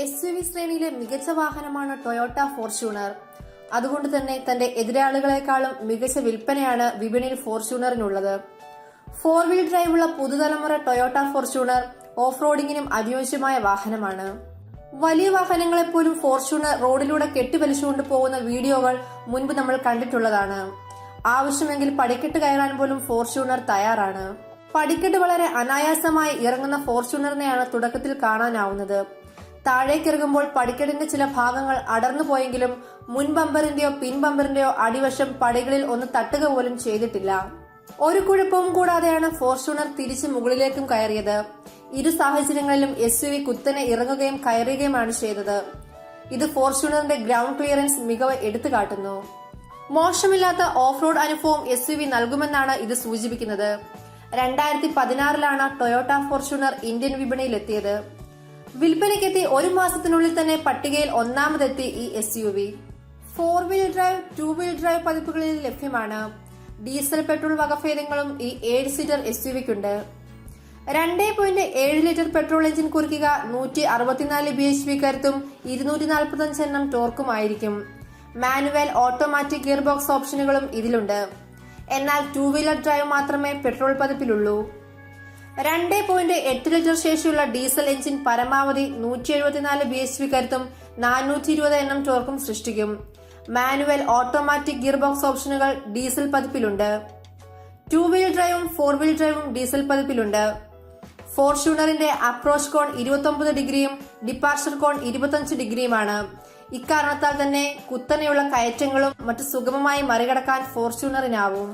SUV ശ്രേണിയിലെ മികച്ച വാഹനമാണ് ടൊയോട്ട ഫോർച്യൂണർ. അതുകൊണ്ട് തന്നെ തന്റെ എതിരാളികളെക്കാളും മികച്ച വിൽപ്പനയാണ് വിപണിയിൽ ഫോർച്യൂണറിനുള്ളത്. 4-വീൽ ഡ്രൈവുള്ള പുതുതലമുറ ടൊയോട്ട ഫോർച്യൂണർ ഓഫ് റോഡിങ്ങിനും അനുയോജ്യമായ വാഹനമാണ്. വലിയ വാഹനങ്ങളെപ്പോലും ഫോർച്യൂണർ റോഡിലൂടെ കെട്ടിവലിച്ചുകൊണ്ട് പോകുന്ന വീഡിയോകൾ മുൻപ് നമ്മൾ കണ്ടിട്ടുള്ളതാണ്. ആവശ്യമെങ്കിൽ പടിക്കെട്ട് കയറാൻ പോലും ഫോർച്യൂണർ തയ്യാറാണ്. പടിക്കെട്ട് വളരെ അനായാസമായി ഇറങ്ങുന്ന ഫോർച്യൂണറിനെയാണ് തുടക്കത്തിൽ കാണാനാവുന്നത്. താഴേക്കിറങ്ങുമ്പോൾ പടിക്കെട്ടിന്റെ ചില ഭാഗങ്ങൾ അടർന്നു പോയെങ്കിലും മുൻ ബമ്പറിന്റെയോ പിൻ ബമ്പറിന്റെയോ അടിവശം പടികളിൽ ഒന്ന് തട്ടുക പോലും ചെയ്തിട്ടില്ല. ഒരു കുഴപ്പവും കൂടാതെയാണ് ഫോർച്യൂണർ തിരിച്ച് മുകളിലേക്കും കയറിയത്. ഇരു സാഹചര്യങ്ങളിലും SUV കുത്തനെ ഇറങ്ങുകയും കയറുകയുമാണ് ചെയ്തത്. ഇത് ഫോർച്യൂണറിന്റെ ഗ്രൗണ്ട് ക്ലിയറൻസ് മികവ് എടുത്തു കാട്ടുന്നു. മോശമില്ലാത്ത ഓഫ് റോഡ് അനുഭവം SUV നൽകുമെന്നാണ് ഇത് സൂചിപ്പിക്കുന്നത്. 2016 ടൊയോട്ട ഫോർച്യൂണർ ഇന്ത്യൻ വിപണിയിലെത്തിയത്. വിൽപ്പനയ്ക്കെത്തി ഒരു മാസത്തിനുള്ളിൽ തന്നെ പട്ടികയിൽ ഒന്നാമതെത്തി ഈ SUV. 4-വീൽ ഡ്രൈവ്, 2-വീൽ ഡ്രൈവ് പതിപ്പുകളിൽ ലഭ്യമാണ്. ഡീസൽ പെട്രോൾ വകഭേദങ്ങളും ഈ 7-സീറ്റർ SUVക്കുണ്ട്. 2.7 ലിറ്റർ പെട്രോൾ എഞ്ചിൻ കുറിക്കുക 164 bhp കരുത്തും 245 Nm ടോർക്കുമായിരിക്കും. മാനുവൽ, ഓട്ടോമാറ്റിക് ഗിയർ ബോക്സ് ഓപ്ഷനുകളും ഇതിലുണ്ട്. എന്നാൽ 2-വീലർ ഡ്രൈവ് മാത്രമേ പെട്രോൾ പതിപ്പിലുള്ളൂ. 2.8 ലിറ്റർ ശേഷിയുള്ള ഡീസൽ എഞ്ചിൻ പരമാവധി 174 bhp കരുത്തും 420 Nm ടോർക്കും സൃഷ്ടിക്കും. മാനുവൽ, ഓട്ടോമാറ്റിക് ഗിയർ ബോക്സ് ഓപ്ഷനുകൾ ഡീസൽ പതിപ്പിലുണ്ട്. 2-വീൽ ഡ്രൈവും 4-വീൽ ഡ്രൈവും ഡീസൽ പതിപ്പിലുണ്ട്. ഫോർച്യൂണറിന്റെ അപ്രോച്ച് കോൺ 29 ഡിഗ്രിയും ഡിപ്പാർച്ചർ കോൺ 25 ഡിഗ്രിയുമാണ്. ഇക്കാരണത്താൽ തന്നെ കുത്തനെയുള്ള കയറ്റങ്ങളും മറ്റു സുഗമമായി മറികടക്കാൻ ഫോർച്യൂണറിനാവും.